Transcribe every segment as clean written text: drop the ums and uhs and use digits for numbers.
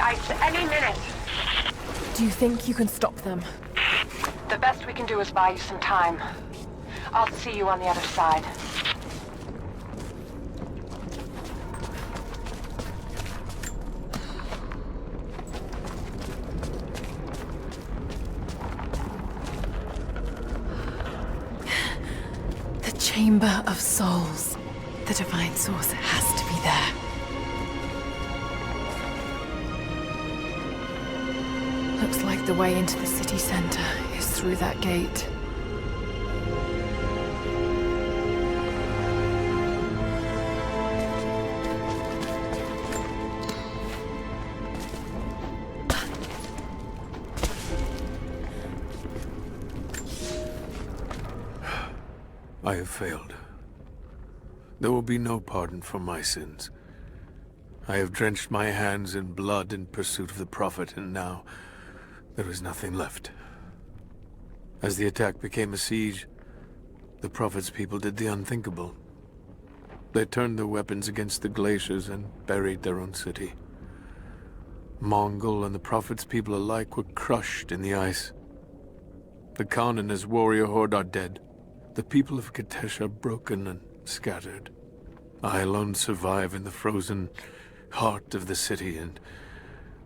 fights any minute. Do you think you can stop them? The best we can do is buy you some time. I'll see you on the other side. The Chamber of Souls. The Divine Source has to be there. Looks like the way into the city center is through that gate. I have failed. There will be no pardon for my sins. I have drenched my hands in blood in pursuit of the Prophet, and now there is nothing left. As the attack became a siege, the Prophet's people did the unthinkable. They turned their weapons against the glaciers and buried their own city. Mongol and the Prophet's people alike were crushed in the ice. The Khan and his warrior horde are dead. The people of Katesh are broken and scattered. I alone survive in the frozen heart of the city, and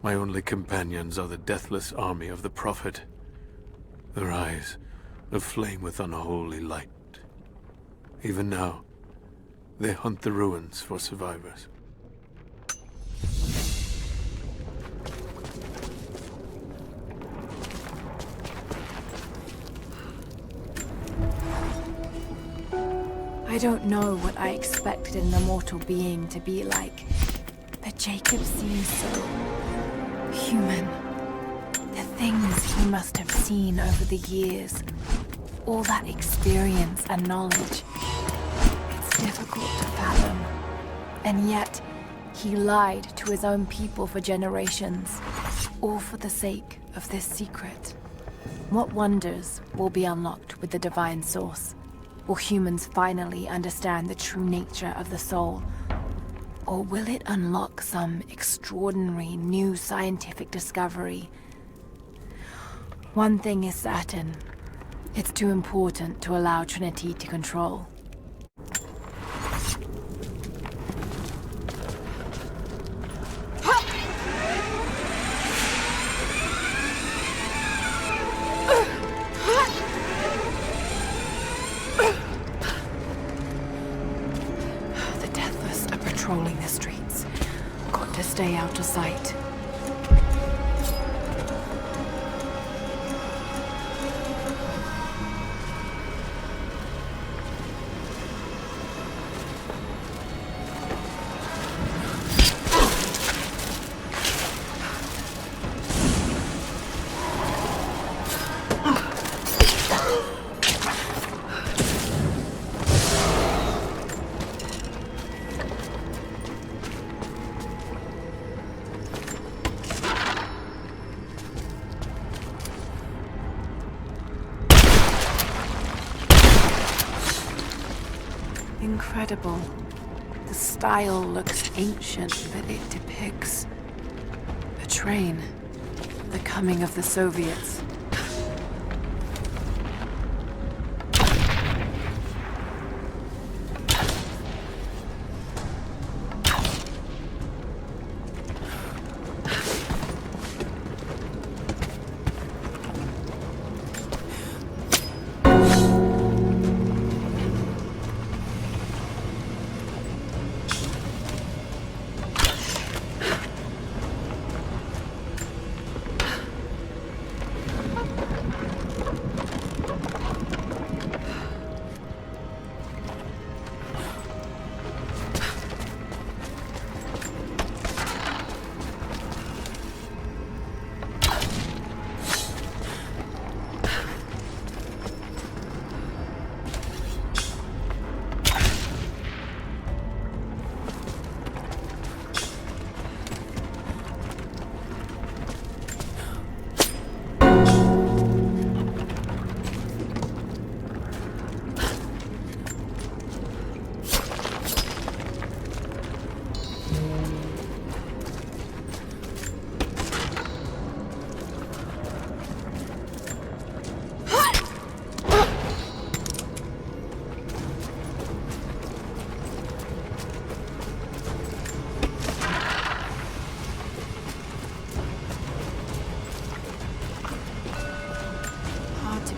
my only companions are the deathless army of the Prophet. Their eyes aflame with unholy light. Even now, they hunt the ruins for survivors. I don't know what I expected an immortal being to be like, but Jacob seems so human. The things he must have seen over the years, all that experience and knowledge, it's difficult to fathom. And yet, he lied to his own people for generations, all for the sake of this secret. What wonders will be unlocked with the Divine Source? Will humans finally understand the true nature of the soul? Or will it unlock some extraordinary new scientific discovery? One thing is certain. It's too important to allow Trinity to control. Patrolling the streets. Got to stay out of sight. Incredible. The style looks ancient, but it depicts a train. The coming of the Soviets.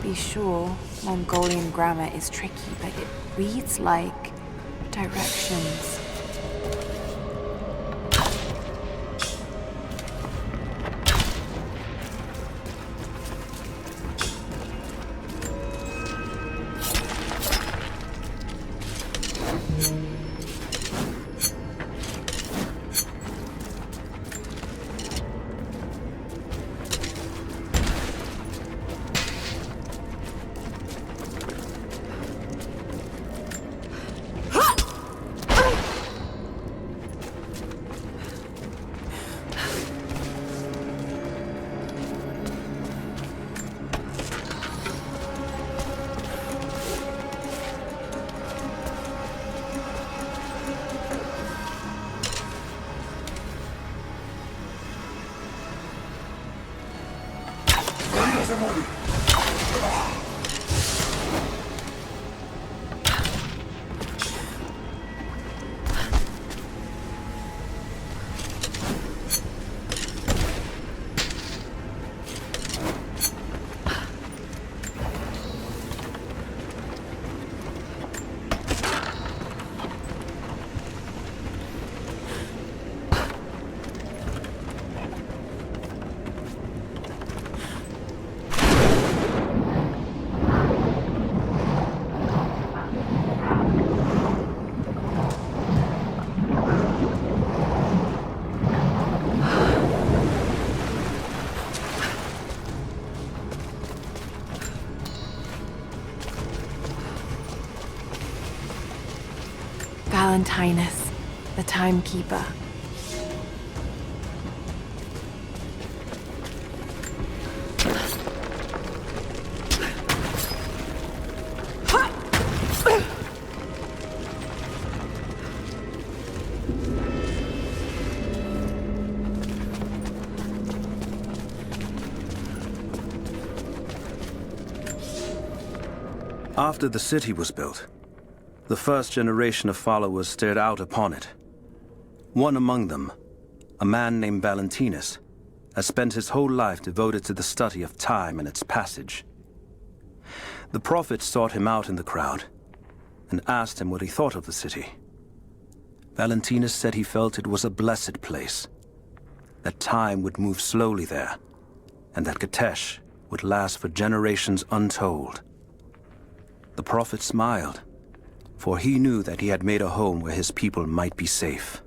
be sure. Mongolian grammar is tricky, but it reads like directions. Valentinus, the timekeeper. After the city was built, the first generation of followers stared out upon it. One among them, a man named Valentinus, has spent his whole life devoted to the study of time and its passage. The prophet sought him out in the crowd and asked him what he thought of the city. Valentinus said he felt it was a blessed place, that time would move slowly there, and that Katesh would last for generations untold. The prophet smiled, for he knew that he had made a home where his people might be safe.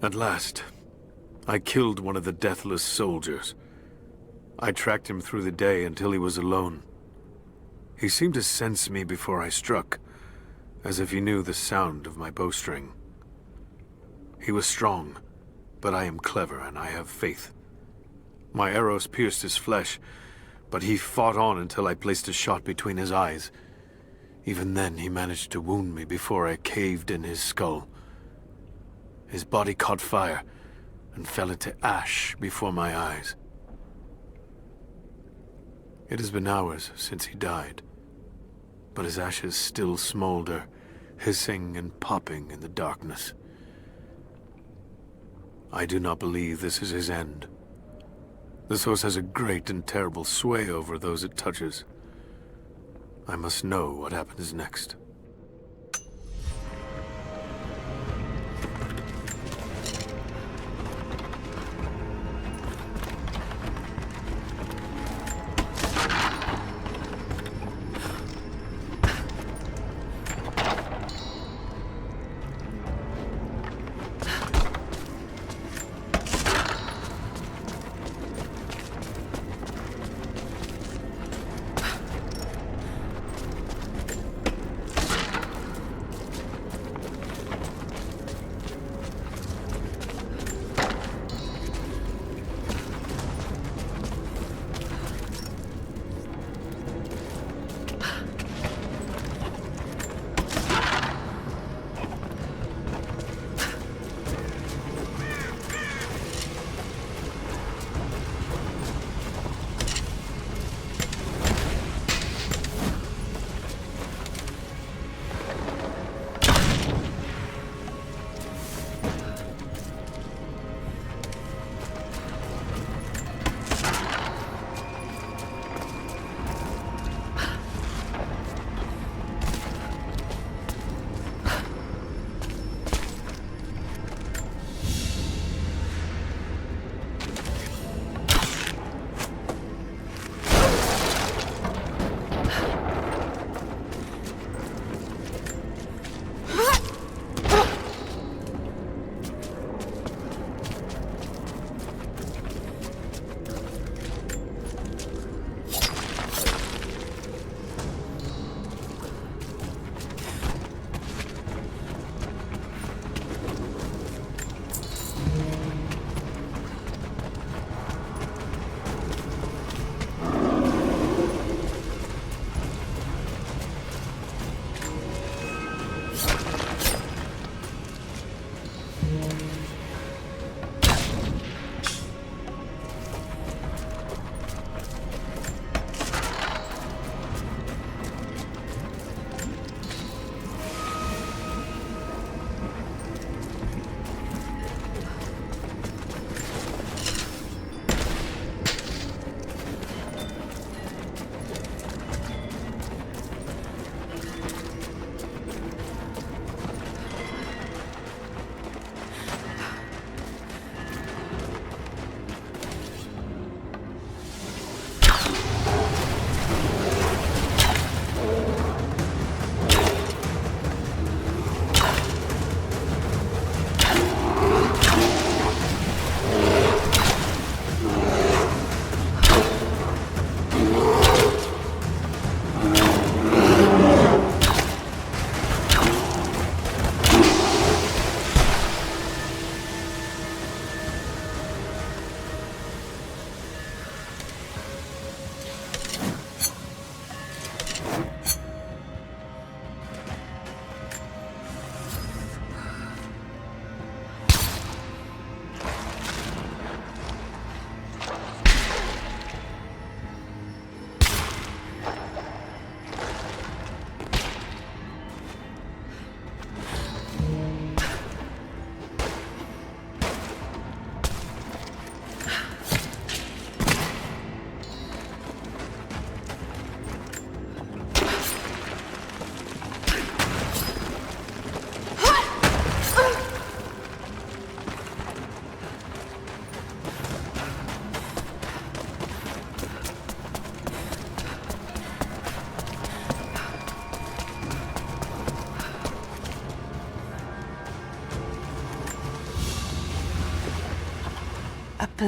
At last, I killed one of the deathless soldiers. I tracked him through the day until he was alone. He seemed to sense me before I struck, as if he knew the sound of my bowstring. He was strong, but I am clever and I have faith. My arrows pierced his flesh, but he fought on until I placed a shot between his eyes. Even then, he managed to wound me before I caved in his skull. His body caught fire and fell into ash before my eyes. It has been hours since he died, but his ashes still smolder, hissing and popping in the darkness. I do not believe this is his end. The source has a great and terrible sway over those it touches. I must know what happens next.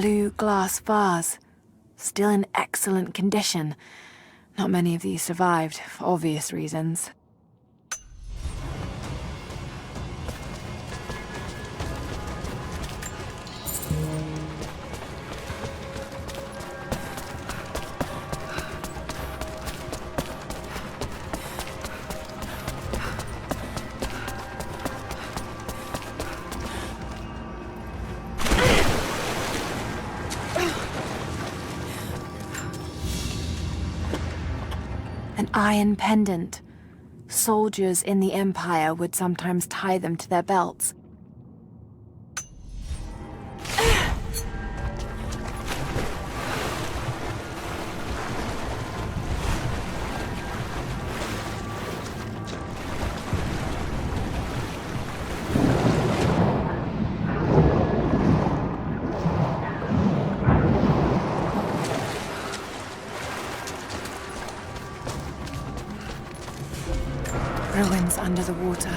blue glass vase, still in excellent condition. Not many of these survived, for obvious reasons. iron pendant. Soldiers in the Empire would sometimes tie them to their belts. Ruins under the water.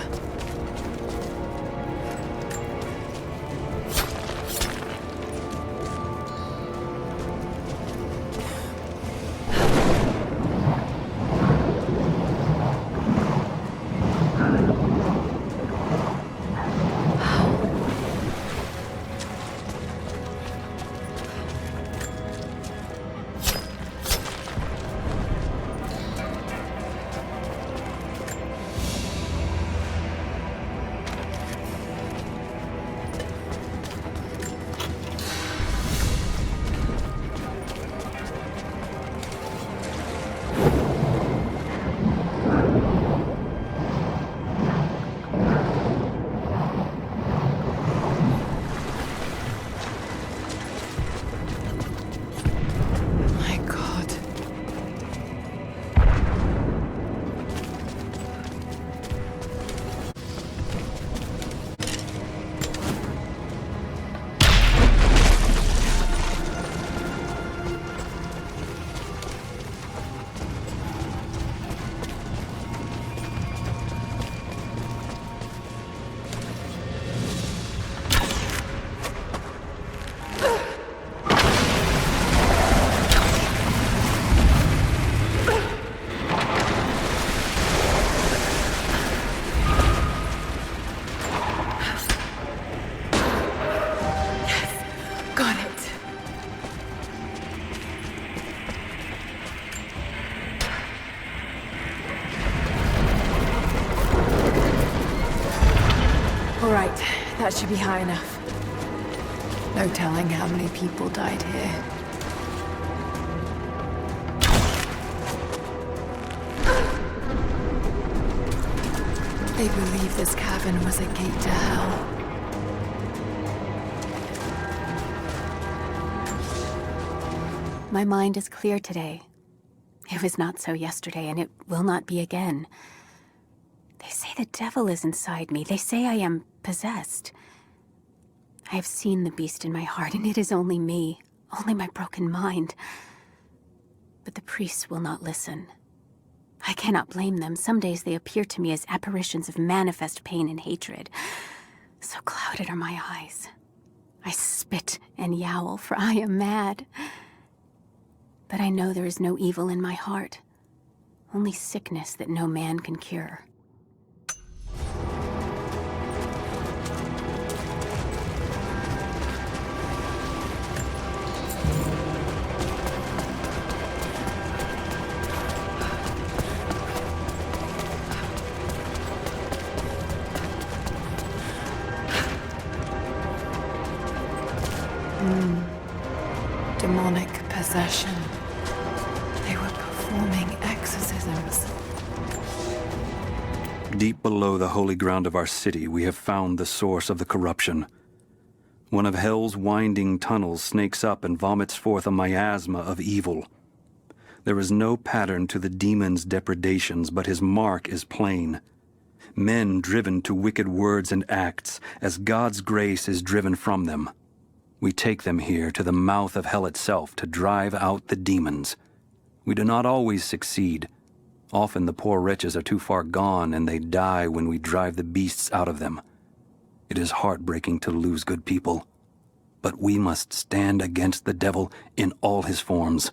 Alright, that should be high enough. No telling how many people died here. They believe this cavern was a gate to hell. My mind is clear today. It was not so yesterday, and it will not be again. They say the devil is inside me. They say I am possessed. I have seen the beast in my heart, and it is only me, only my broken mind. But the priests will not listen. I cannot blame them. Some days they appear to me as apparitions of manifest pain and hatred. So clouded are my eyes. I spit and yowl, for I am mad. But I know there is no evil in my heart, only sickness that no man can cure. Demonic possession. They were performing exorcisms. Deep below the holy ground of our city, we have found the source of the corruption. One of hell's winding tunnels snakes up and vomits forth a miasma of evil. There is no pattern to the demon's depredations, but his mark is plain. Men driven to wicked words and acts, as God's grace is driven from them. We take them here to the mouth of hell itself to drive out the demons. We do not always succeed. Often the poor wretches are too far gone and they die when we drive the beasts out of them. It is heartbreaking to lose good people, but we must stand against the devil in all his forms.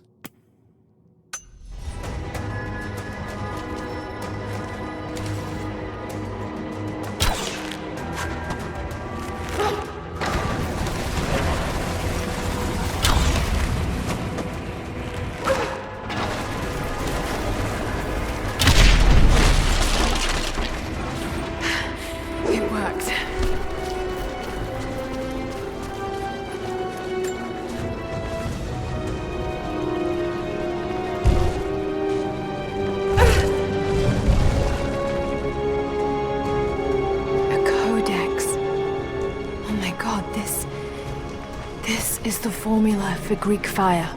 formula for Greek fire.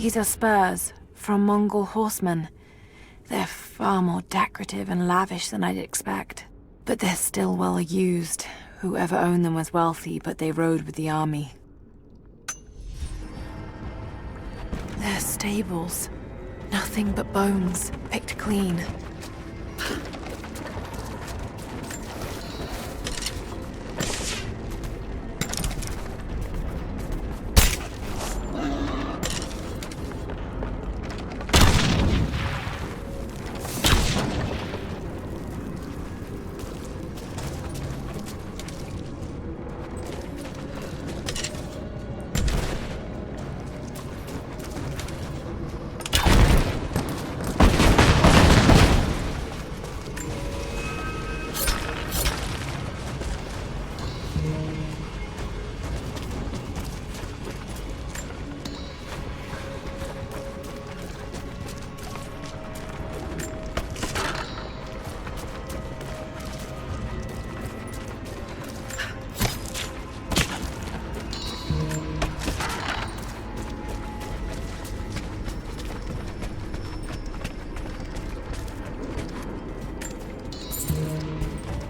These are spurs from Mongol horsemen. They're far more decorative and lavish than I'd expect. But they're still well used. Whoever owned them was wealthy, but they rode with the army. They're stables. Nothing but bones, picked clean.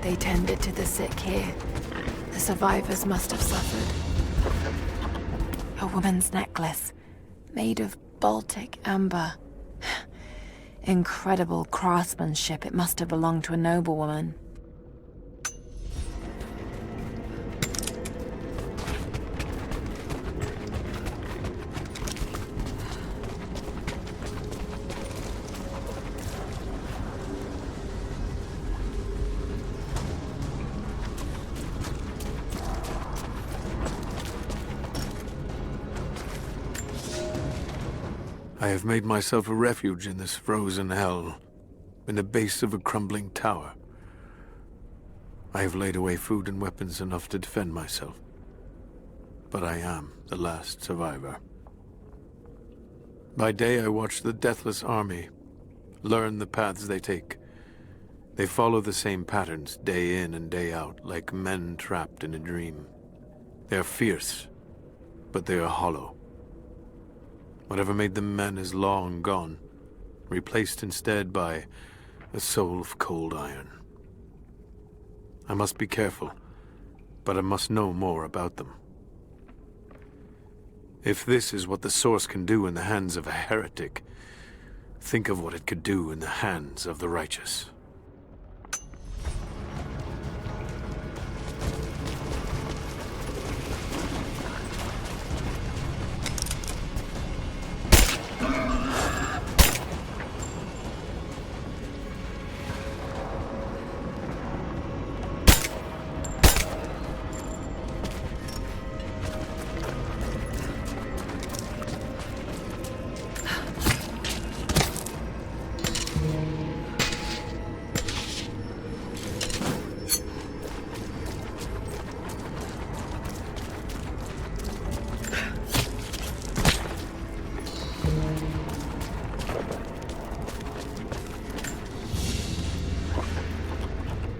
They tended to the sick here. The survivors must have suffered. A woman's necklace, made of Baltic amber. Incredible craftsmanship. It must have belonged to a noblewoman. I have made myself a refuge in this frozen hell, in the base of a crumbling tower. I have laid away food and weapons enough to defend myself. But I am the last survivor. By day I watch the deathless army, learn the paths they take. They follow the same patterns day in and day out, like men trapped in a dream. They are fierce, but they are hollow. Whatever made them men is long gone, replaced instead by a soul of cold iron. I must be careful, but I must know more about them. If this is what the Source can do in the hands of a heretic, think of what it could do in the hands of the righteous.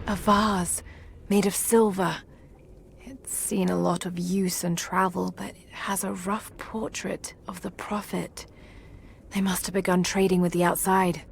A vase made of silver. It's seen a lot of use and travel, but it has a rough portrait of the Prophet. They must have begun trading with the outside.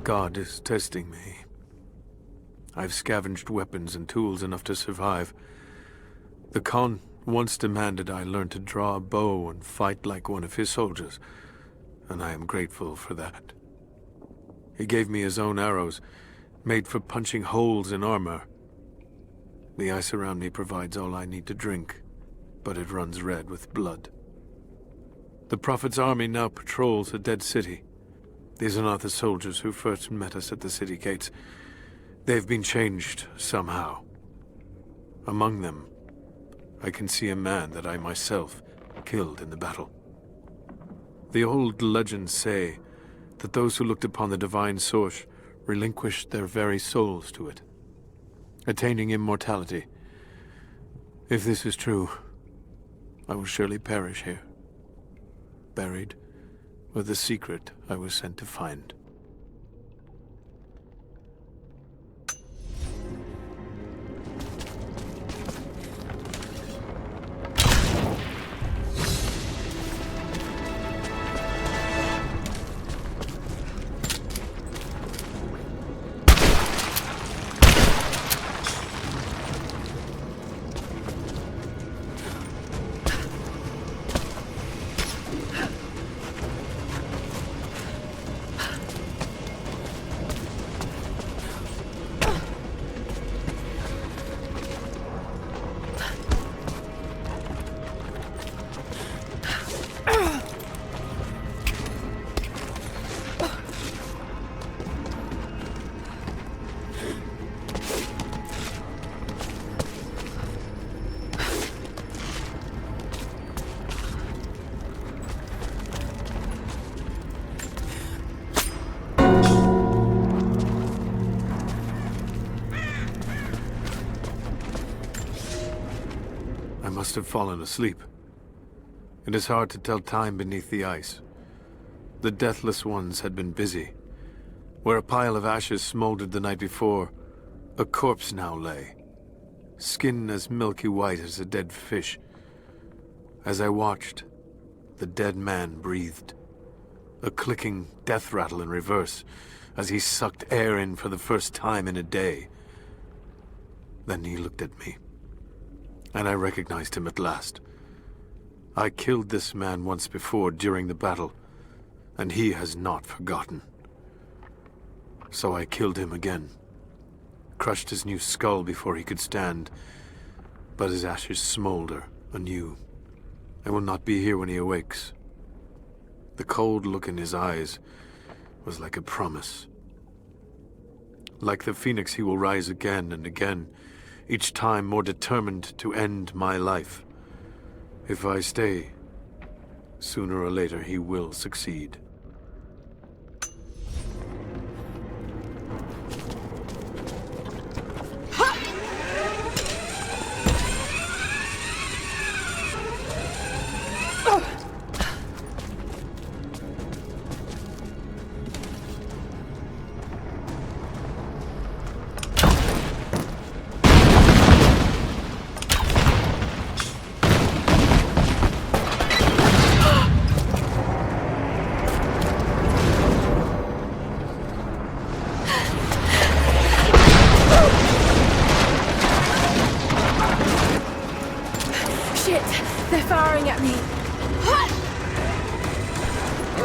God is testing me. I've scavenged weapons and tools enough to survive. The Khan once demanded I learn to draw a bow and fight like one of his soldiers, and I am grateful for that. He gave me his own arrows, made for punching holes in armor. The ice around me provides all I need to drink, but it runs red with blood. The Prophet's army now patrols a dead city, These are not the soldiers who first met us at the city gates. They've been changed somehow. Among them, I can see a man that I myself killed in the battle. The old legends say that those who looked upon the divine source relinquished their very souls to it, attaining immortality. If this is true, I will surely perish here, buried with the secret I was sent to find. I must have fallen asleep. It is hard to tell time beneath the ice. The deathless ones had been busy. Where a pile of ashes smoldered the night before, a corpse now lay, skin as milky white as a dead fish. As I watched, the dead man breathed, a clicking death rattle in reverse as he sucked air in for the first time in a day. Then he looked at me, and I recognized him at last. I killed this man once before during the battle, and he has not forgotten. So I killed him again, crushed his new skull before he could stand, but his ashes smolder anew. I will not be here when he awakes. The cold look in his eyes was like a promise. Like the phoenix, he will rise again and again, each time more determined to end my life. If I stay, sooner or later he will succeed.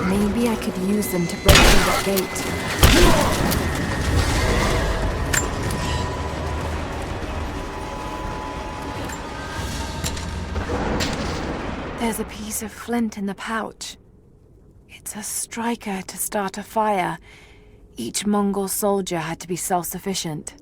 Maybe I could use them to break through that gate. There's a piece of flint in the pouch. It's a striker to start a fire. Each Mongol soldier had to be self-sufficient.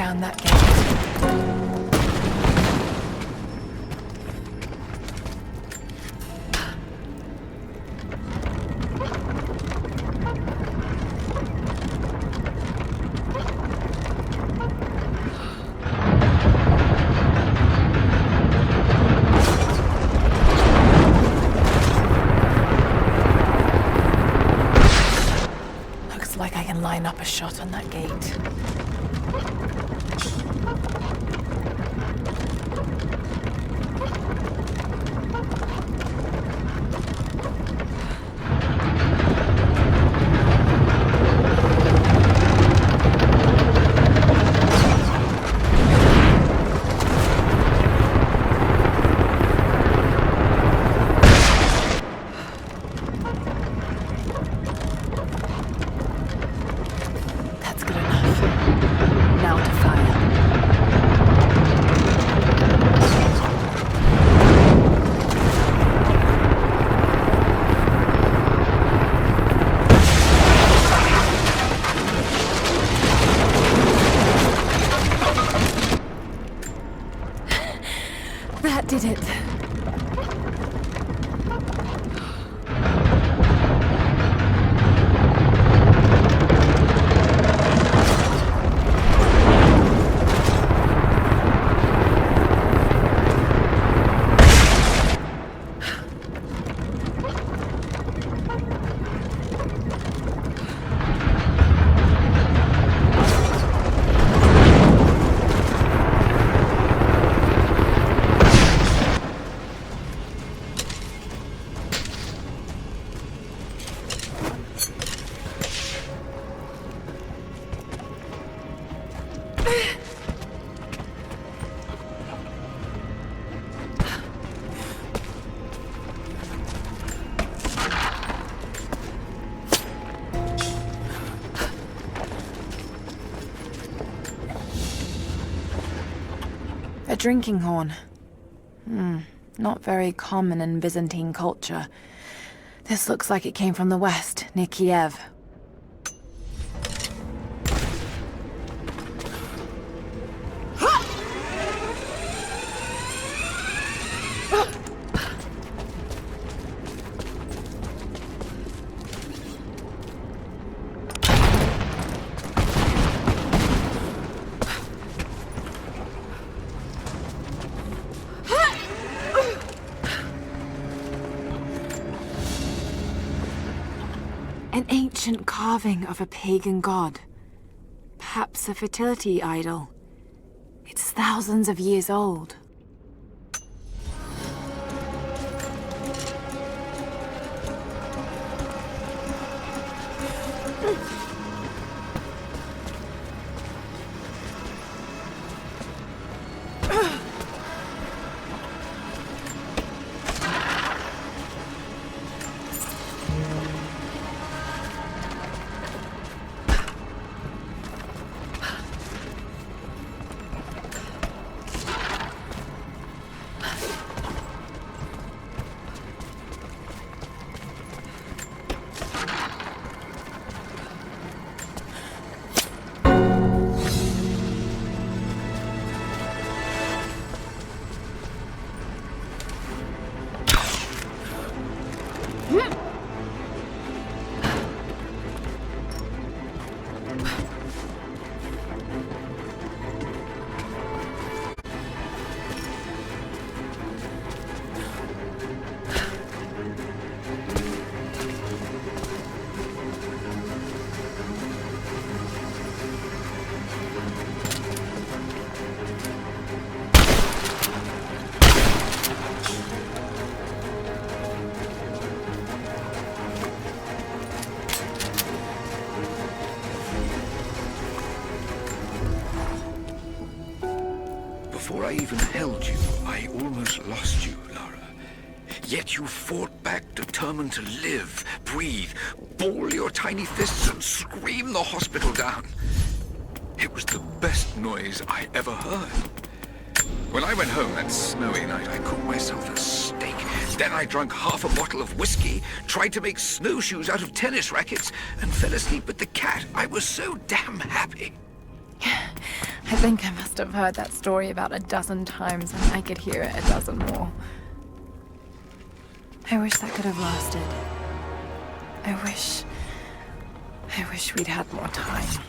around that gate. Like I can line up a shot on that gate. That did it. A drinking horn. Not very common in Byzantine culture. This looks like it came from the west, near Kiev. An ancient carving of a pagan god. Perhaps a fertility idol. It's thousands of years old. Before I even held you, I almost lost you, Lara. Yet you fought back, determined to live, breathe, ball your tiny fists and scream the hospital down. It was the best noise I ever heard. When I went home that snowy night, I cooked myself a steak. Then I drank half a bottle of whiskey, tried to make snowshoes out of tennis rackets, and fell asleep with the cat. I was so damn happy. I think I must have heard that story about a dozen times, and I could hear it a dozen more. I wish that could have lasted. I wish we'd had more time.